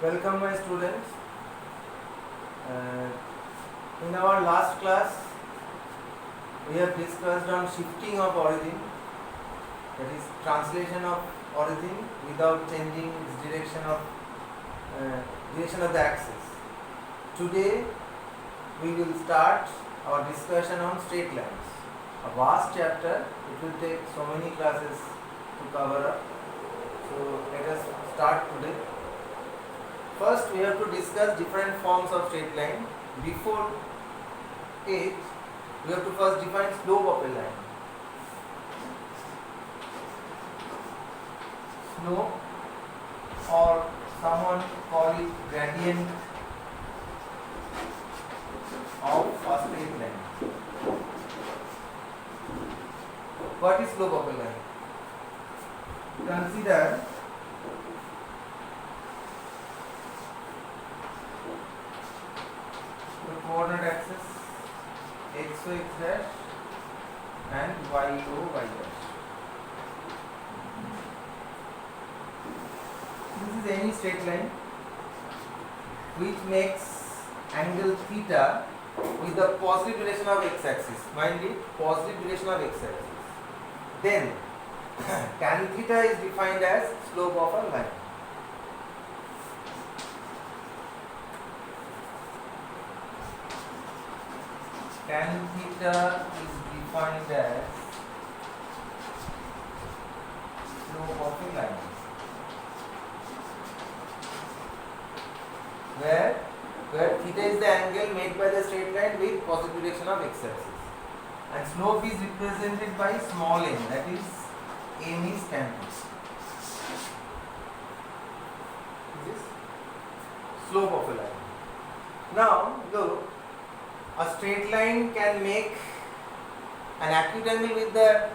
Welcome my students. Uh, in our last class we have discussed on shifting of origin, that is translation of origin without changing its direction of the axis. Today we will start our discussion on straight lines. A vast chapter, it will take so many classes to cover up. So let us start today. First we have to discuss different forms of straight line. Before it, we have to first define slope of a line. Slope, or someone call it gradient of a straight line. What is slope of a line? Consider the coordinate axis xo x dash and yo y dash. This is any straight line which makes angle theta with the positive direction of x axis. Mind it, positive direction of x axis. Then tan theta is defined as slope of a line. Tan theta is defined as slope of a line, where theta is the angle made by the straight line with positive direction of x axis, and slope is represented by small m, that is m is tan theta. This is slope of a line. Now look, a straight line can make an acute angle with the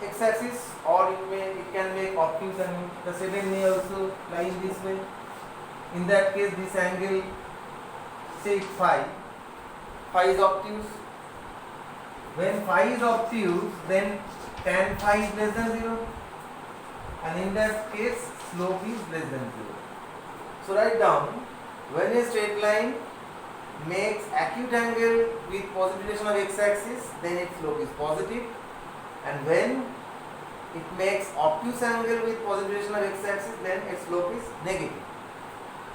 x axis, or it can make obtuse angle. The second may also lie in this way. In that case, this angle, say phi is obtuse. When phi is obtuse, then tan phi is less than 0, and in that case slope is less than 0. So write down, when a straight line makes acute angle with positive direction of x axis, then its slope is positive, and when it makes obtuse angle with positive direction of x axis, then its slope is negative.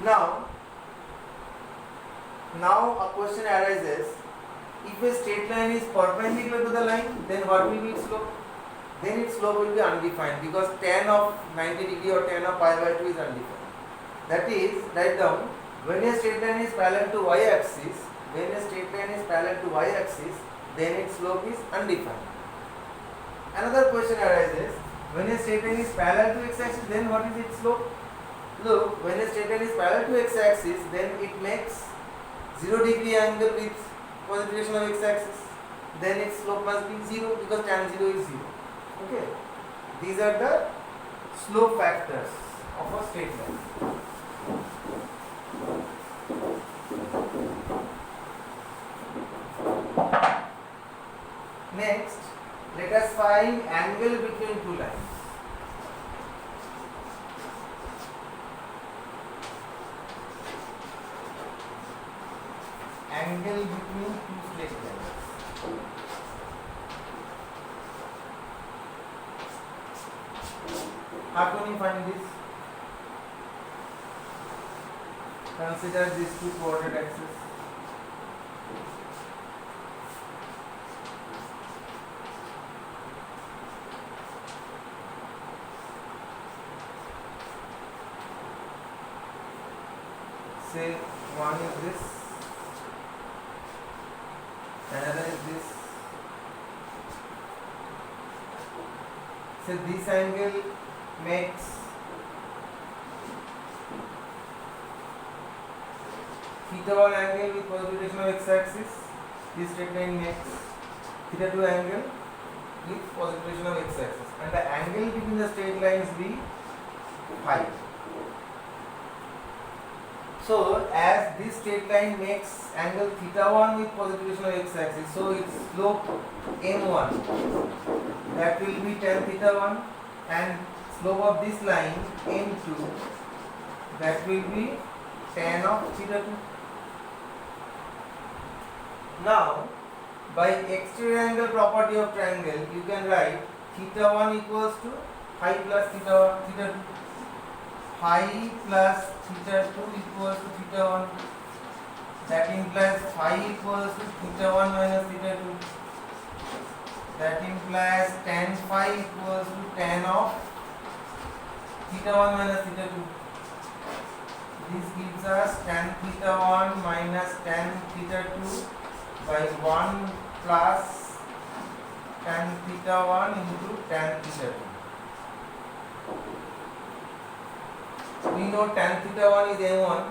Now a question arises, if a straight line is perpendicular to the line, then what will be its slope? Then its slope will be undefined, because tan of 90 degree or tan of pi by 2 is undefined. That is, write down, when a straight line is parallel to y axis, then its slope is undefined. Another question arises, when a straight line is parallel to x axis, then what is its slope? Look, when a straight line is parallel to x axis, then it makes 0 degree angle with positive direction of x axis, then its slope must be 0, because tan 0 is 0. Okay, these are the slope factors of a straight line. Next, let us find angle between two lines. Angle between two straight lines. How can you find this? Consider these two coordinate axes. Say one is this, another is this. So this angle makes theta 1 angle with positive direction of x axis. This straight line makes theta 2 angle with positive direction of x axis, and the angle between the straight lines be phi. So as this straight line makes angle theta 1 with positive direction of x axis, so its slope m1, that will be tan theta 1, and slope of this line m2, that will be tan of theta 2. Now, by exterior angle property of triangle, you can write theta 1 equals to phi plus theta 2. Phi plus theta 2 equals to theta 1. That implies phi equals to theta 1 minus theta 2. That implies tan phi equals to tan of theta 1 minus theta 2. This gives us tan theta 1 minus tan theta 2 by 1 plus tan theta 1 into tan theta 2. We know tan theta 1 is m1,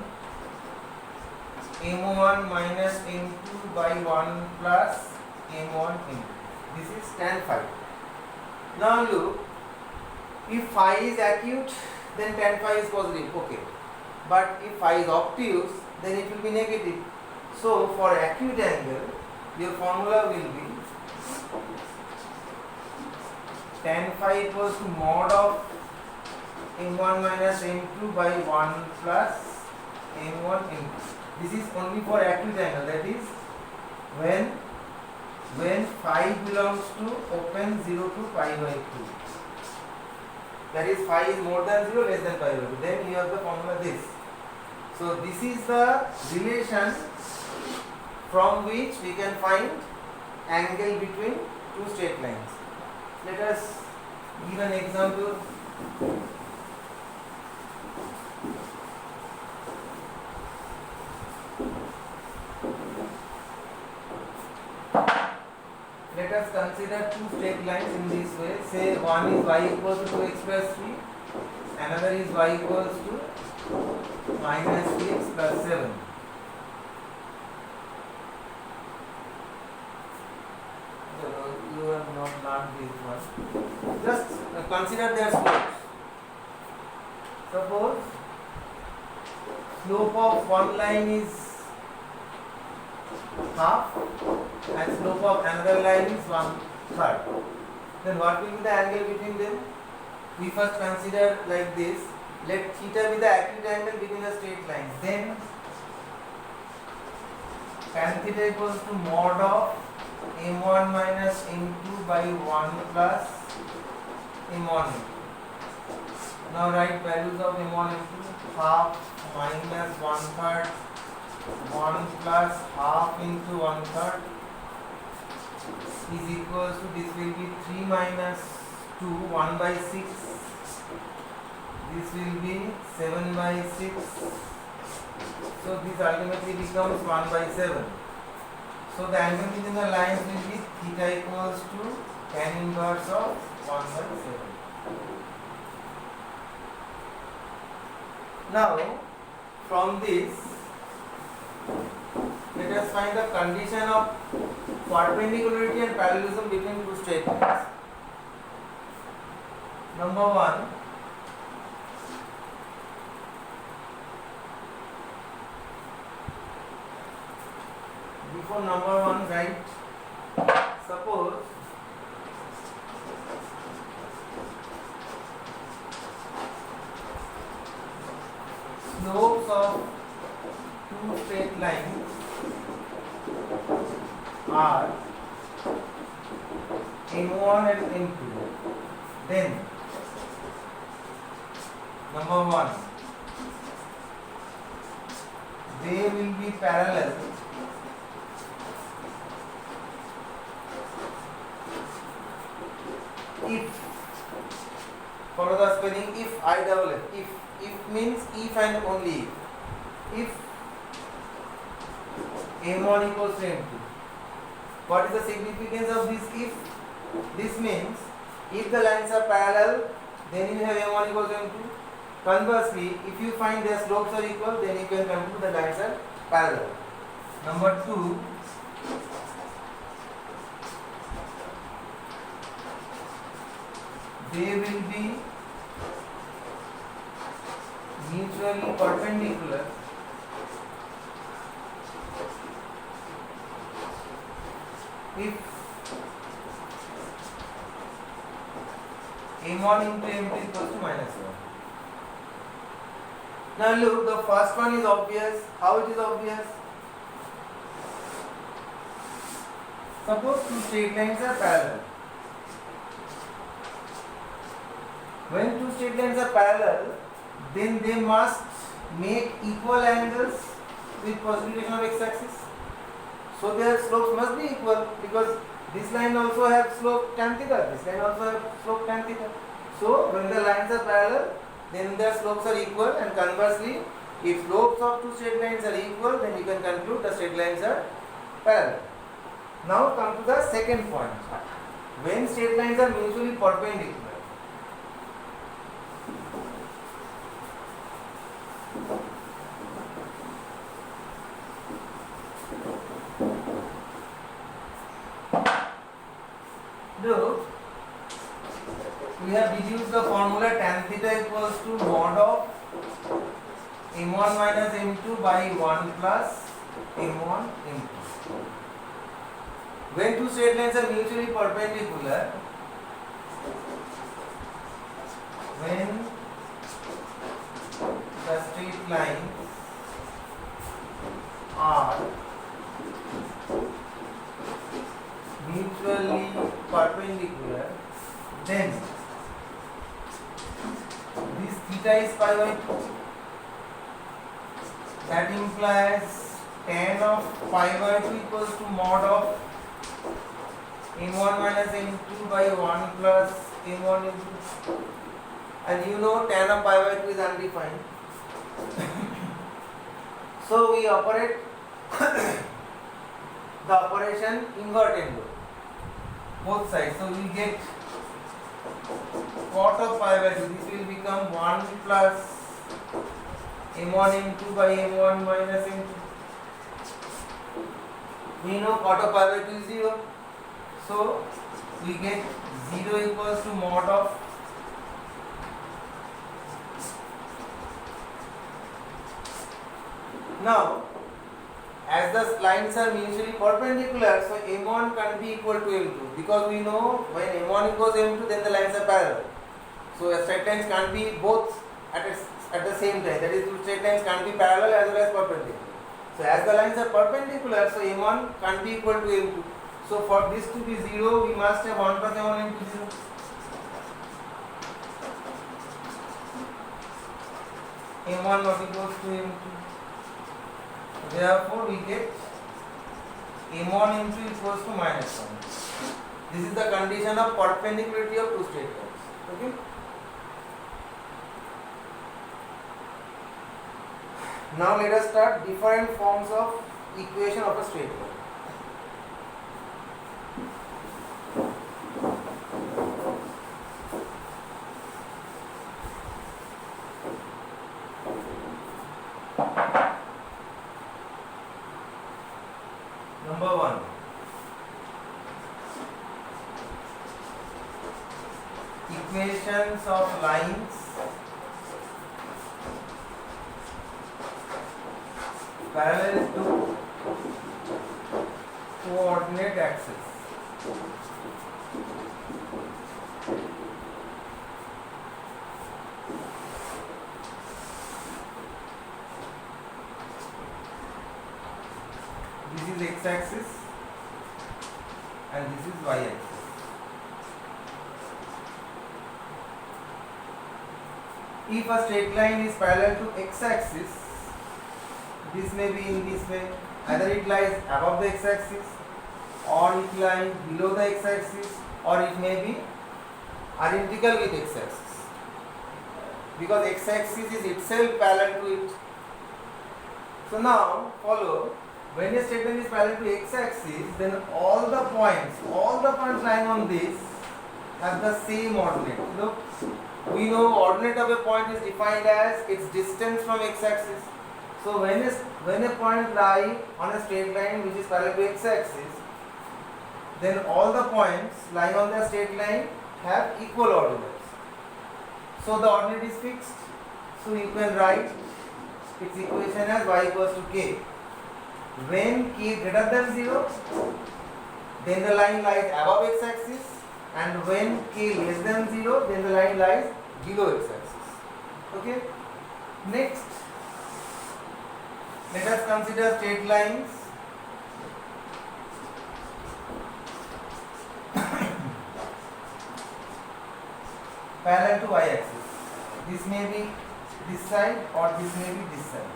m1 minus m2 by 1 plus m1 m2. This is tan phi. Now look, if phi is acute, then tan phi is positive, okay. But if phi is obtuse, then it will be negative. So for acute angle, your formula will be tan phi equals to mod of m1 minus m2 by 1 plus m1 m2. This is only for acute angle, that is when phi belongs to open 0 to pi by 2. That is phi is more than 0, less than pi by 2. Then you have the formula this. So this is the relation from which we can find angle between two straight lines. Let us give an example. Let us consider two straight lines in this way. Say one is y equals to 2x plus 3, another is y equals to minus 3x plus 7. You have not learned this one. Just consider their slopes. Suppose slope of one line is half and slope of another line is 1/3. Then what will be the angle between them? We first consider like this. Let theta be the acute angle between the straight lines. Then tan theta equals to mod of m1 minus m2 by 1 plus m1 m2. Now write values of m1 m2. Half minus 1/3, 1 plus half into 1/3 is equals to, this will be 3 minus 2, 1 by 6. This will be 7 by 6. So this ultimately becomes 1 by 7. So the angle between the lines will be theta equals to tan inverse of 1 by 7. Now from this, let us find the condition of perpendicularity and parallelism between two straight lines. Number 1, before number 1 write, suppose slopes of two straight lines are m1 and m2. Then number 1, they will be parallel if, follow the spelling, if I double F, if means if and only if m1 equals to m2. What is the significance of this if? This means if the lines are parallel, then you have m1 equals to m2. Conversely, if you find their slopes are equal, then you can conclude the lines are parallel. Number 2, they will be mutually perpendicular if m1 into m2 equals to minus 1. Now look, the first one is obvious. How it is obvious? Suppose two straight lines are parallel. When two straight lines are parallel, then they must make equal angles with possibility of x-axis. So their slopes must be equal, because this line also have slope tan theta, this line also have slope tan theta. So when the lines are parallel, then their slopes are equal, and conversely, if slopes of two straight lines are equal, then you can conclude the straight lines are parallel. Now come to the second point. When straight lines are mutually perpendicular, look, we have deduced the formula tan theta equals to mod of m1 minus m2 by 1 plus m1 m2. When two straight lines are mutually perpendicular, when the straight lines are mutually perpendicular, then this theta is pi by 2. That implies tan of pi by 2 equals to mod of m1 minus m2 by 1 plus m1 m2. And you know tan of pi by 2 is undefined. So we operate the operation invert endo, both sides. So we get cot of pi by 2. This will become 1 plus m1 m2 by m1 minus m2. We know cot of pi by 2 is 0. So we get 0 equals to mod of now, as the lines are mutually perpendicular, so m1 can be equal to m2, because we know when m1 equals m2, then the lines are parallel. So straight lines can't be both at the same time. That is, two straight lines can't be parallel as well as perpendicular. So as the lines are perpendicular, so m1 can't be equal to m2. So for this to be 0, we must have 1 plus m1 into 0. m1 not equals to m2. Therefore, we get m1 m2 equals to minus 1. This is the condition of perpendicularity of two straight lines. Okay. Now let us start different forms of equation of a straight line. Number 1. Equations of lines parallel to coordinate axis. This is x-axis and this is y-axis. If a straight line is parallel to x-axis, this may be in this way. Either it lies above the x-axis, or it lies below the x-axis, or it may be identical with x-axis, because x-axis is itself parallel to it. So now follow, when a straight line is parallel to x-axis, then all the points lying on this have the same ordinate. Look, we know ordinate of a point is defined as its distance from x-axis. So when a point lies on a straight line which is parallel to x-axis, then all the points lying on the straight line have equal ordinates. So the ordinate is fixed. So you can write its equation as y equals to k. When k greater than 0, then the line lies above x-axis, and when k less than 0, then the line lies below x-axis. Okay. Next, Let us consider straight lines. Parallel to y-axis. This may be this side or this may be this side.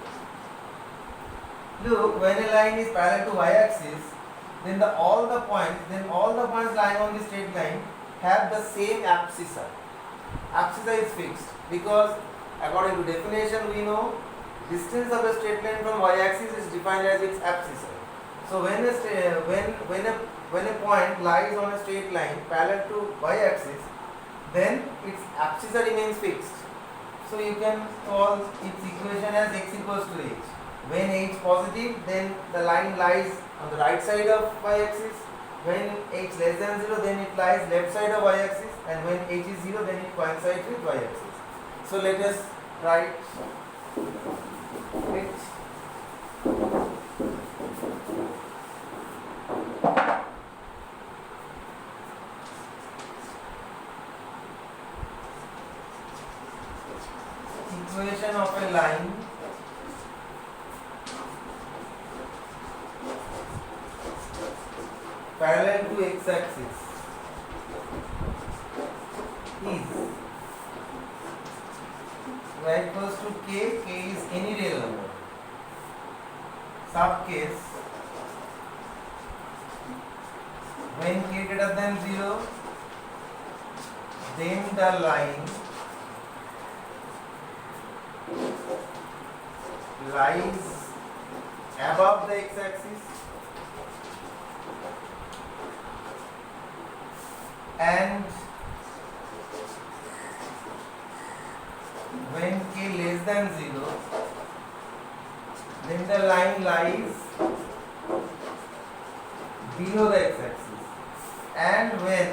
Look, when a line is parallel to y-axis, then all the points lying on the straight line have the same abscissa. Abscissa is fixed because according to definition we know distance of a straight line from y-axis is defined as its abscissa. So when a point lies on a straight line parallel to y-axis, then its abscissa remains fixed. So you can solve its equation as x equals to h. When h positive, then the line lies on the right side of y-axis. When h less than 0, then it lies left side of y-axis, and when h is 0, then it coincides with y-axis. So let us write it. Equation of a line parallel to x-axis is y equals to k. K is any real number. Sub case, when k greater than 0, then the line lies above the x-axis and when k less than 0, then the line lies below the x-axis, and when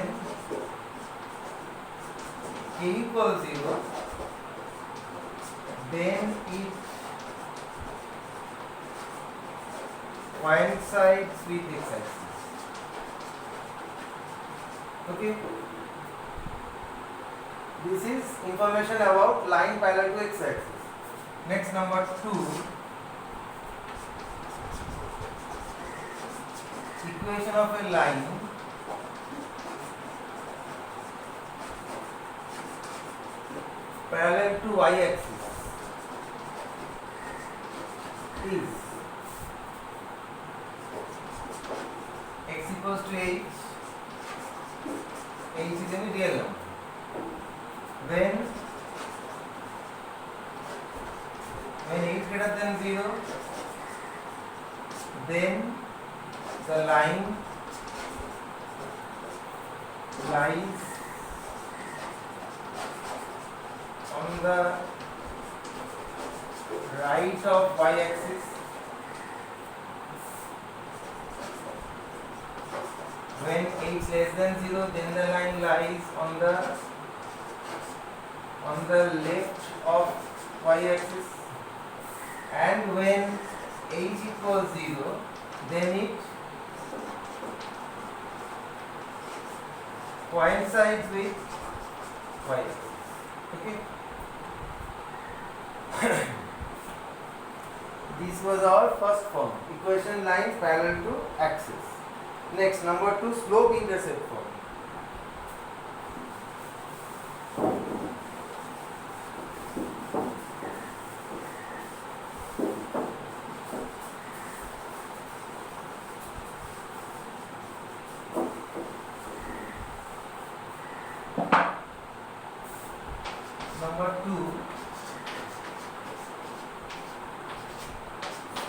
k equals 0, then it coincides with x-axis. Okay. This is information about line parallel to x-axis. Next, number 2. Equation of a line parallel to y-axis is x equals to h. H is any real number. When h greater than 0, then the line lies on the right of y-axis when h less than 0, then the line lies on the left of y-axis, and when h equals 0, then it coincides with y-axis. Okay. This was our first form, equation lines parallel to axis. Next, number 2, slope intercept form. Number 2,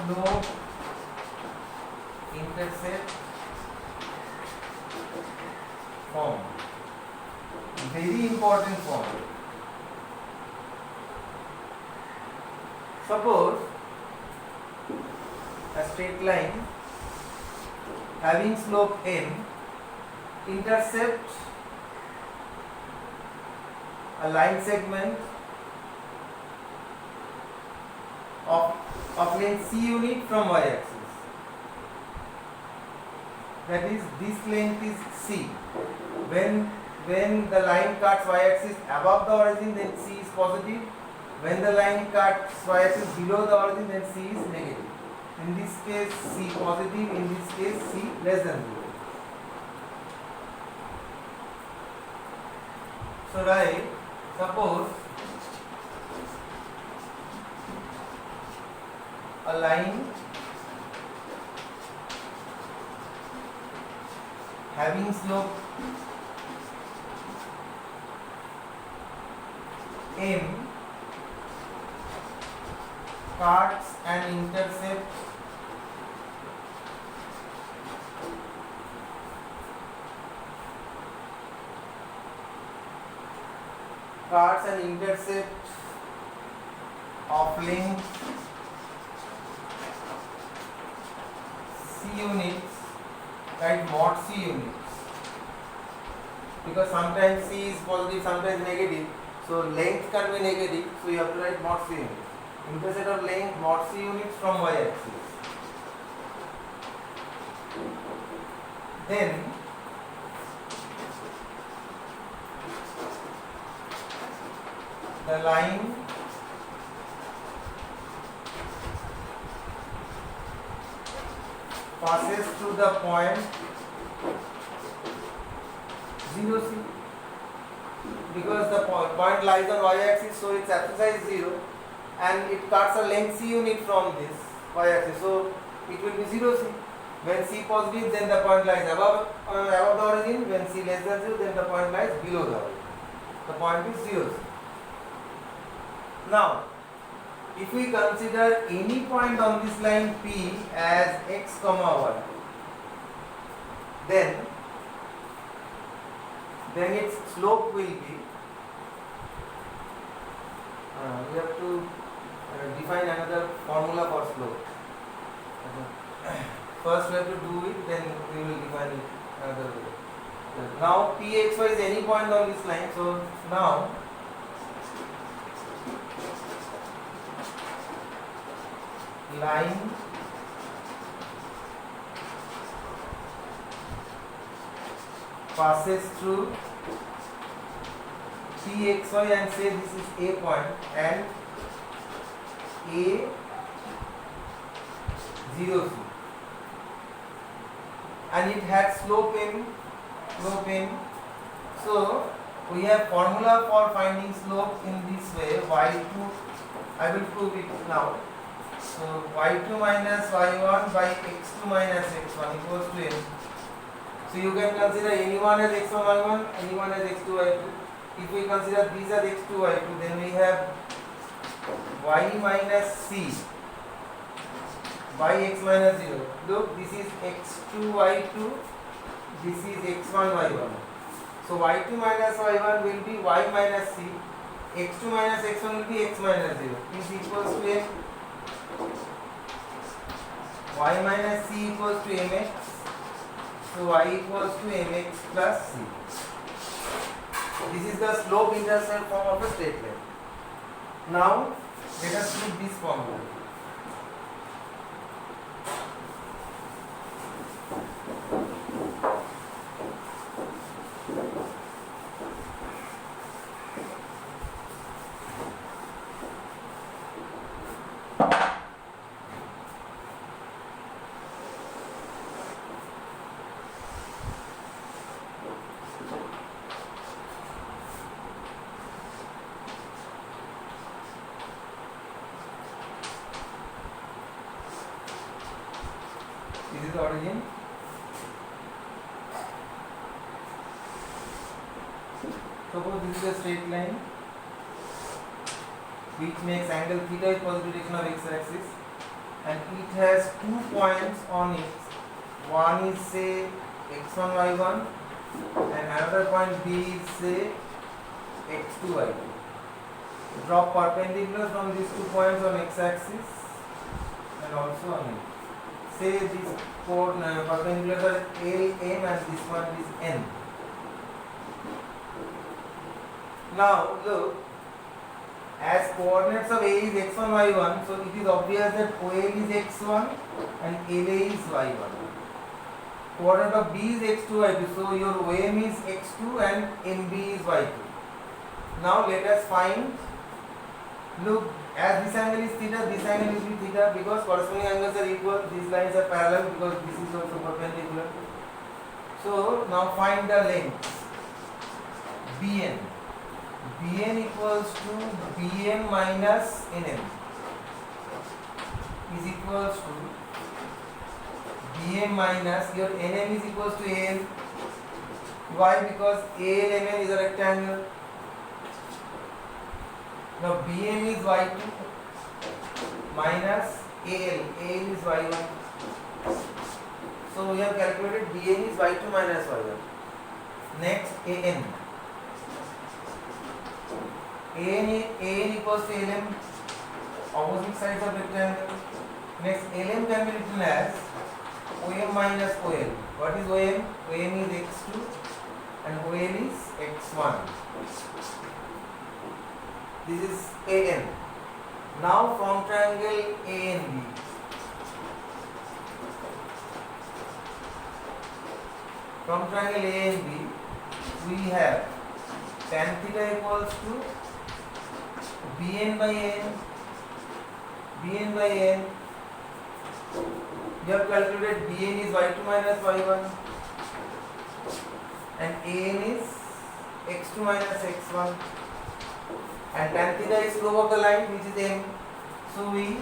slope intercept form. Very important form. Suppose a straight line having slope n intercepts a line segment of length c unit from y-axis. That is, this length is c. When the line cuts y-axis above the origin, then c is positive. When the line cuts y-axis below the origin, then c is negative. In this case C positive, in this case C less than 0. So write, suppose a line having slope m cuts and intercepts of length C units, right, mod C units, because sometimes C is positive, sometimes negative, so length can be negative, so you have to write mod C units. Intercept of length mod C units from y axis. Then the line passes through the point 0C, because the point lies on y axis, so its abscissa is 0, and it cuts a length C unit from this y axis, so it will be 0C. When C positive, then the point lies above the origin. When C less than 0, then the point lies below the origin. The point is 0C. Now, if we consider any point on this line P as x comma y, then its slope will be, we have to define another formula for slope. First we have to do it, then we will define it another way. Now Pxy is any point on this line, so now line passes through Pxy and say this is a point and a 0C, and it had slope m. So we have formula for finding slope in this way, y2, I will prove it now. So y2 minus y1 by x2 minus x1 equals to m. So you can consider anyone as x1 y1, anyone as x2 y2. If we consider these as x2 y2, then we have y minus c by x minus 0. Look, this is x2 y2, this is x1 y1. So y2 minus y1 will be y minus c, x2 minus x1 will be x minus 0. Is equals to m. Y minus c equals to mx. So y equals to mx plus c. This is the slope intercept form of a straight line. Now let us put this formula. This is the origin. Suppose this is a straight line which makes angle theta with positive direction of x-axis, and it has 2 points on it. One is say x1 y1 and another point B is say x2 y2. Drop perpendicular from these 2 points on x-axis and also on it. Say these perpendiculars are L, M, and this one is N. Now look, as coordinates of A is x1, y1, so it is obvious that OL is x1 and LA is y1. Coordinate of B is x2, y2, so your OM is x2 and MB is y2. Now let us find Look, as this angle is theta, this angle will be theta because corresponding angles are equal. These lines are parallel because this is also perpendicular. So now find the length BN. BN equals to BM minus NM is equals to BM minus your NM is equals to AL. Why? Because ALMN is a rectangle. Now BM is y2 minus AL. AL is y1. So we have calculated BN is y2 minus y1. Next AN. AN equals to LM. Opposite sides of rectangle. Next LM can be written as OM minus OL. What is OM? OM is x2 and OL is x1. This is AN. Now from triangle ANB. From triangle ANB we have tan theta equals to BN by N. BN by N. You have calculated BN is y2 minus y1 and AN is x2 minus x1 and tan theta is slope of the line which is m. So we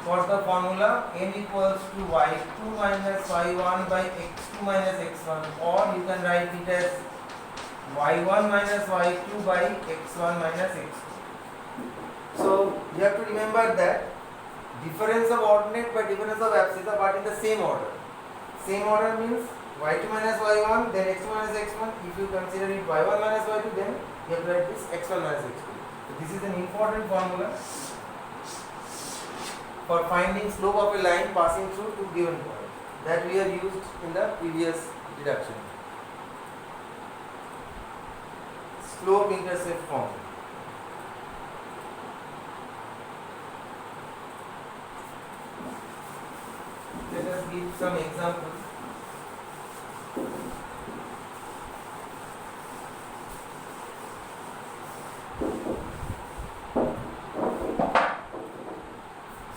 got the formula m equals to y2 minus y1 by x2 minus x1, or you can write it as y1 minus y2 by x1 minus x2. So you have to remember that difference of ordinate by difference of abscissa but in the same order. Same order means y2 minus y1 then x2 minus x1. If you consider it y1 minus y2 then you have to write this x1 minus x2. So this is an important formula for finding slope of a line passing through two given points that we have used in the previous deduction. Slope intercept form. Let us give some examples.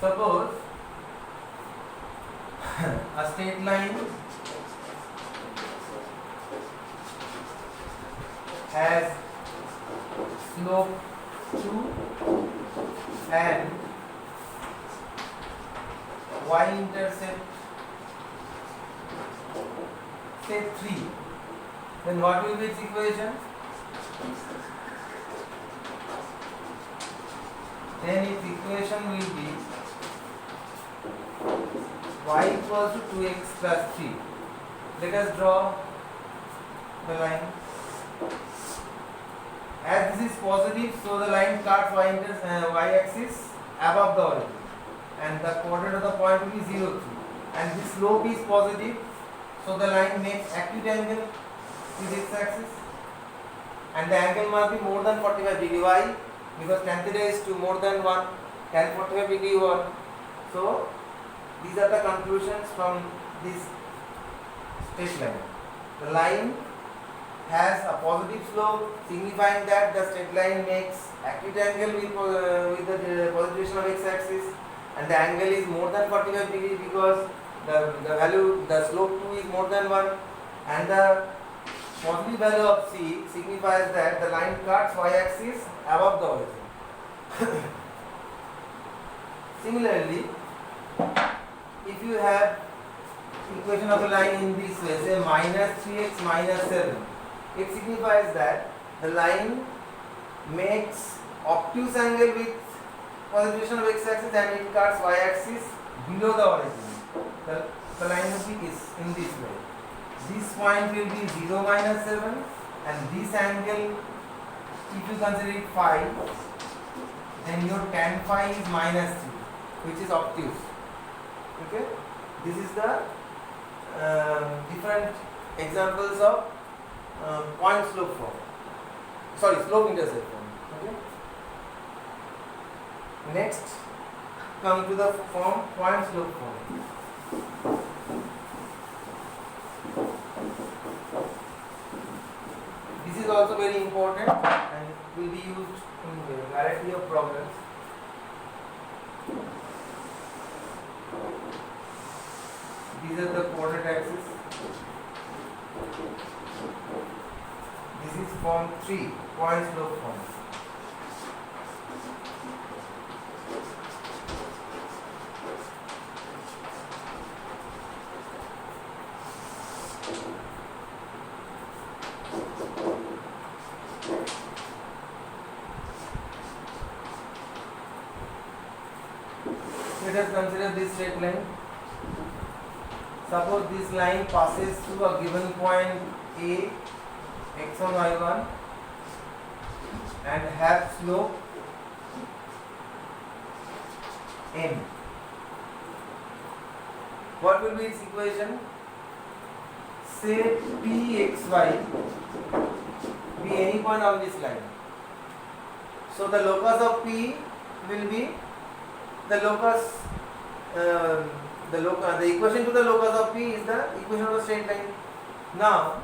Suppose a straight line has slope 2 and y-intercept say 3, then what will be its equation? Then its equation will be y equals to 2x plus 3. Let us draw the line. As this is positive, so the line cuts y-axis above the origin and the coordinate of the point will be 0, 3. And this slope is positive, so the line makes acute angle with x-axis and the angle must be more than 45 degree. Why? Because tan theta is to more than 1, tan 45 degree 1. So these are the conclusions from this straight line. The line has a positive slope, signifying that the straight line makes acute angle with the position of x-axis, and the angle is more than 45 degree because the slope 2 is more than 1, and the positive value of c signifies that the line cuts y-axis above the origin. Similarly, if you have equation of a line in this way, say minus 3x minus 7, it signifies that the line makes obtuse angle with position of x-axis and it cuts y-axis below the origin. The line will be in this way. This point will be 0 minus 7 and this angle, if you consider it phi, then your tan phi is minus 3, which is obtuse. Okay, this is the different examples of point slope form. Sorry, slope intercept form. Okay. Next, come to the form point slope form. This is also very important and will be used in a variety of problems. These are the coordinate axis. This is form 3, point slope form. Let us consider this straight line. Suppose this line passes through a given point A, x1, y1 and have slope m. What will be its equation? Say Pxy be any point on this line. So the locus of P will be the locus, the equation to the locus of P is the equation of the straight line. Now,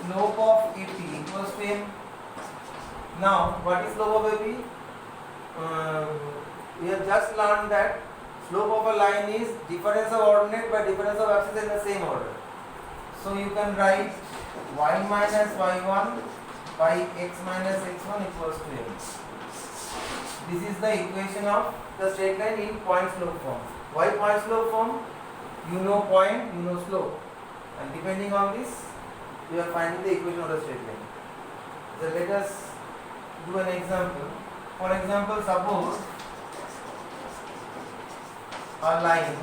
slope of AP equals to m. Now, what is slope of AP? We have just learned that slope of a line is difference of ordinate by difference of axis in the same order. So you can write y minus y1 by x minus x1 equals to m. This is the equation of the straight line in point slope form. Why point slope form? You know point, you know slope, and depending on this, we are finding the equation of the straight line. So let us do an example. For example, suppose a line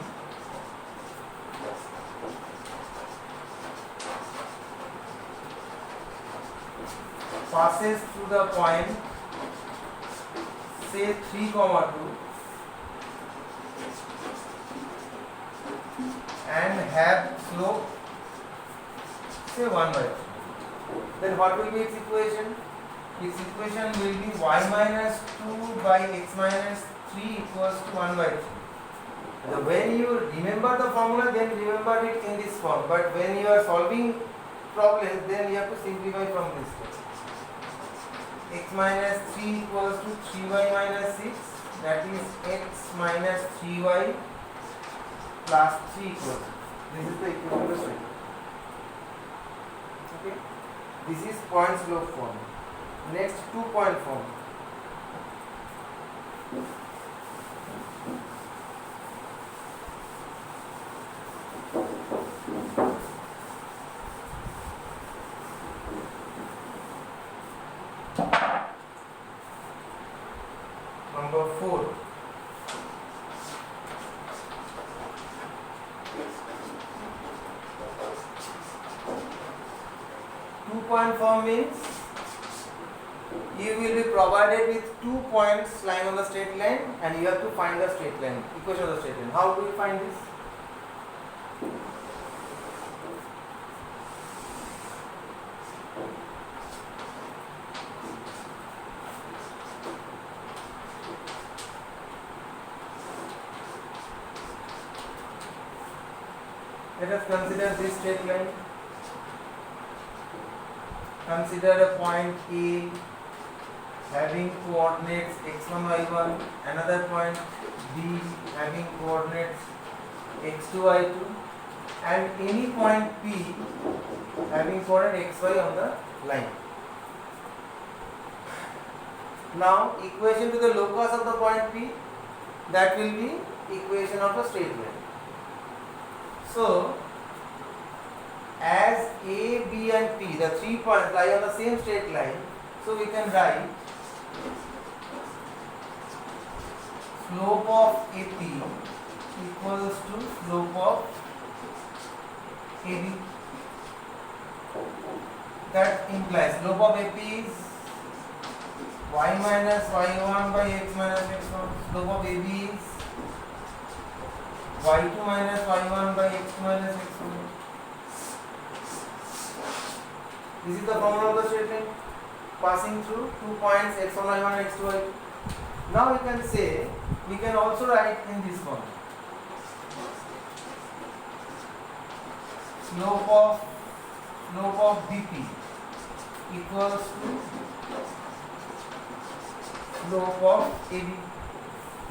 passes through the point say 3, 2 and have slope say 1 by 3. Then what will be its equation? Its equation will be y minus 2 by x minus 3 equals to 1 by 3. Now when you remember the formula, then remember it in this form. But when you are solving problems, then you have to simplify from this way. X minus 3 equals to 3y minus 6, that is x minus 3y plus 3 equals. This is the equation of the straight. Okay. This is point slope form. Next, 2-point form. Number 4. Two-point form means you will be provided with 2 points lying on the straight line and you have to find the straight line, equation of the straight line. How do you find this? Let us consider this straight line. Consider a point A having coordinates x1, y1, another point B having coordinates x2, y2, and any point P having coordinate xy on the line. Now, equation to the locus of the point P, that will be equation of the straight line. So, as A, B and P, the 3 points lie on the same straight line, so we can write slope of AP equals to slope of AB. That implies slope of AP is y minus y1 by x minus x1. Slope of AB is y2 minus y1 by x2 minus x1. This is the formula of the straight line passing through 2 points x1, y1 and x2, y2. Now we can say, we can also write in this form. Slope of BP equals to slope of AB.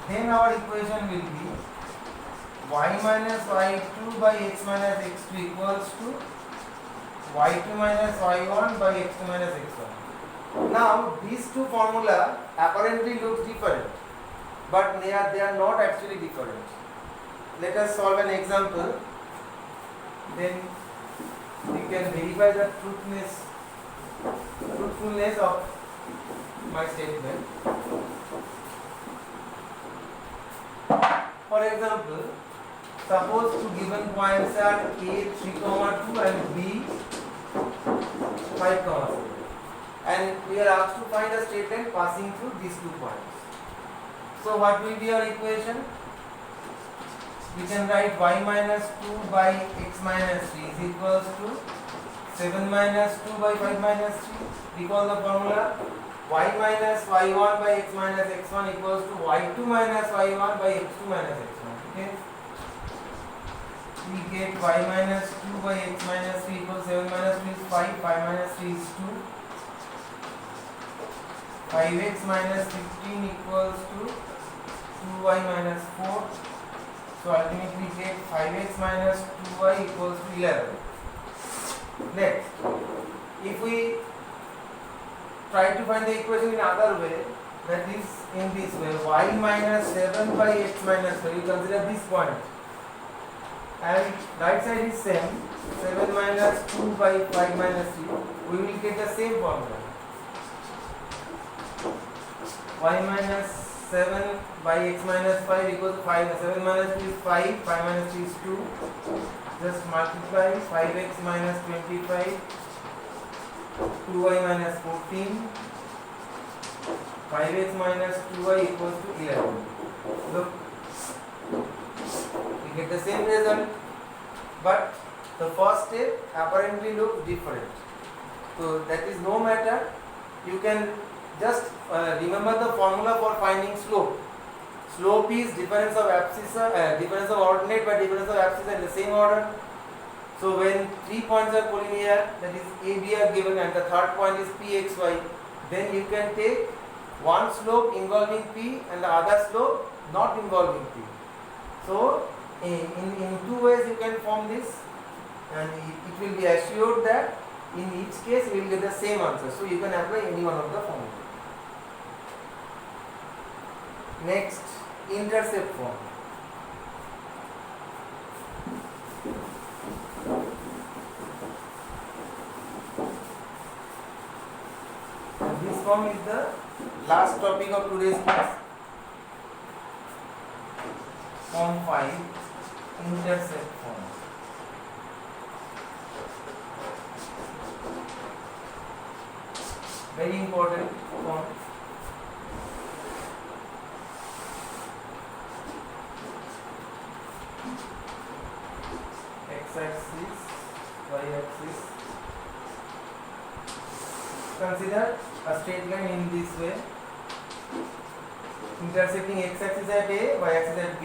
then our equation will be y minus y2 by x minus x2 equals to y2 minus y1 by x2 minus x1. Now these two formula apparently look different, but they are not actually different. Let us solve an example, then we can verify the truthfulness of my statement. For example, suppose two given points are a 3, 2 and b 5, 7, and we are asked to find a straight line passing through these 2 points. So what will be our equation? We can write y minus 2 by x minus 3 is equals to 7 minus 2 by 5 minus 3. Recall the formula. Y minus y1 by x minus x1 equals to y2 minus y1 by x2 minus x1. Okay. We get y minus 2 by x minus 3 equals 7 minus 2 is 5, 5 minus 3 is 2. 5x minus 15 equals to 2y minus 4. So ultimately we get 5x minus 2y equals to 11. Next, if we try to find the equation in other way, that is in this way, y minus 7 by x minus 4, you consider this point, and right side is same, 7 minus 2 by 5 minus 3, we will get the same formula. Y minus 7 by x minus 5 equals to 5, 7 minus 2 is 5, 5 minus 3 is 2, just multiply 5x minus 25, 2y minus 14, 5x minus 2y equals to 11. Look, we get the same result, but the first step apparently looks different. So that is no matter, you can just remember the formula for finding slope. Slope is difference of abscissa, difference of ordinate by difference of abscissa in the same order. So when 3 points are collinear, that is A, B are given and the third point is P, X, Y, then you can take one slope involving P and the other slope not involving P. So in 2 ways you can form this, and it will be assured that in each case we will get the same answer. So you can apply any one of the formulas. Next, intercept form. This form is the last topic of today's class. Form 5, intercept form. Very important form. X-axis, Y-axis. Consider a straight line in this way, intersecting x-axis at A, y-axis at B.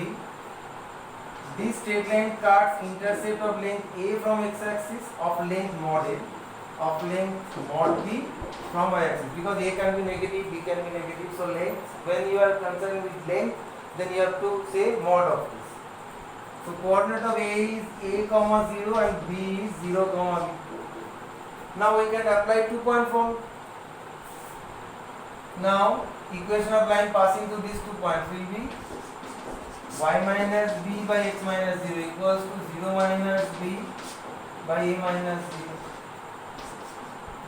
This straight line cuts intercept of length A from x-axis of length mod A, of length mod B from y-axis, because A can be negative, B can be negative. So length, when you are concerned with length, then you have to say mod of this. So coordinate of A is A comma 0 and B is 0 comma B. Now we can apply 2-point form. Now equation of line passing through these 2 points will be y minus b by x minus 0 equals to 0 minus b by a minus 0.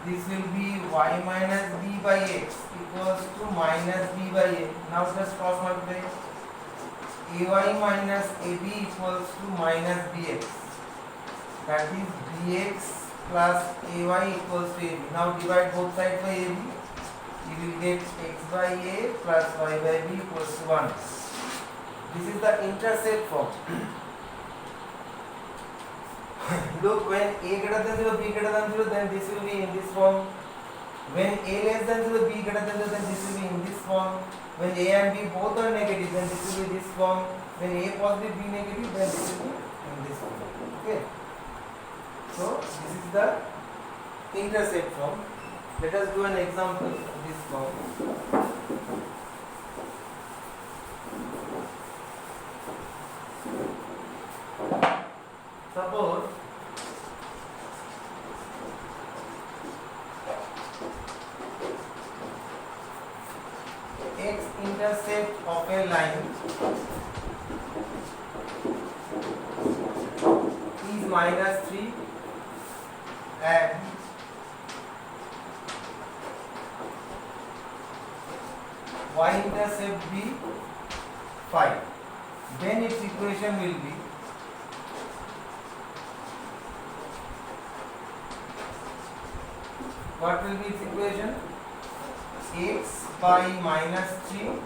This will be y minus b by x equals to minus b by a. Now just cross multiply. Ay minus ab equals to minus bx. That is bx plus ay equals to ab. Now divide both sides by ab. You will get x by a plus y by b equals to 1. This is the intercept form. Look, when a greater than 0, b greater than 0, then this will be in this form. When a less than 0, b greater than 0, then this will be in this form. When a and b both are negative, then this will be this form. When a positive, b negative, then this will be in this form. Okay. So this is the intercept form. Let us do an example of this form. of a line is -3 and y-intercept be 5, then its equation will be what will be its equation? X by -3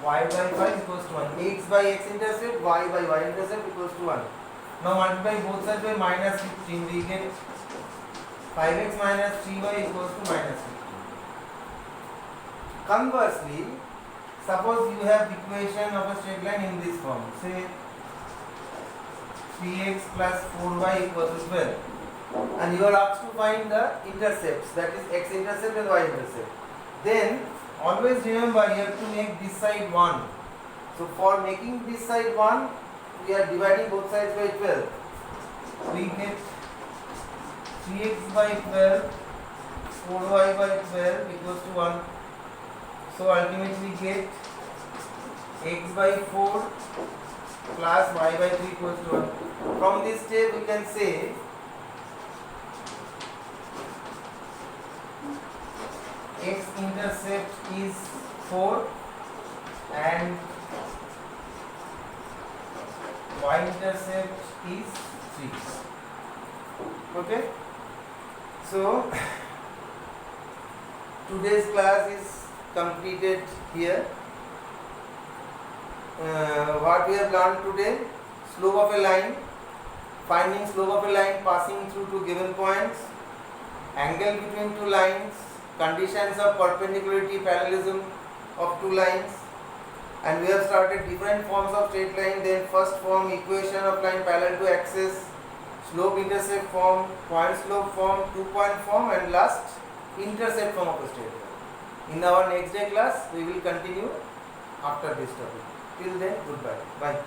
y by 5 equals to 1. X by x-intercept, y by y-intercept equals to 1. Now multiply both sides by -15, we get 5x minus 3y equals to -15. Conversely, suppose you have equation of a straight line in this form, say 3x plus 4y equals to 12, and you are asked to find the intercepts, that is x-intercept and y-intercept. Then always remember you have to make this side 1. So for making this side 1, we are dividing both sides by 12. We get 3x by 12, 4y by 12 equals to 1. So ultimately get x by 4 plus y by 3 equals to 1. From this step we can say x-intercept is 4 and y-intercept is 3. Okay, so today's class is completed here. What we have learned today: slope of a line, finding slope of a line passing through two given points, angle between two lines, conditions of perpendicularity, parallelism of two lines, and we have started different forms of straight line. Then first form, equation of line parallel to axis, slope intercept form, point slope form, 2-point form, and last intercept form of a straight line. In our next day class we will continue after this topic. Till then, goodbye. Bye.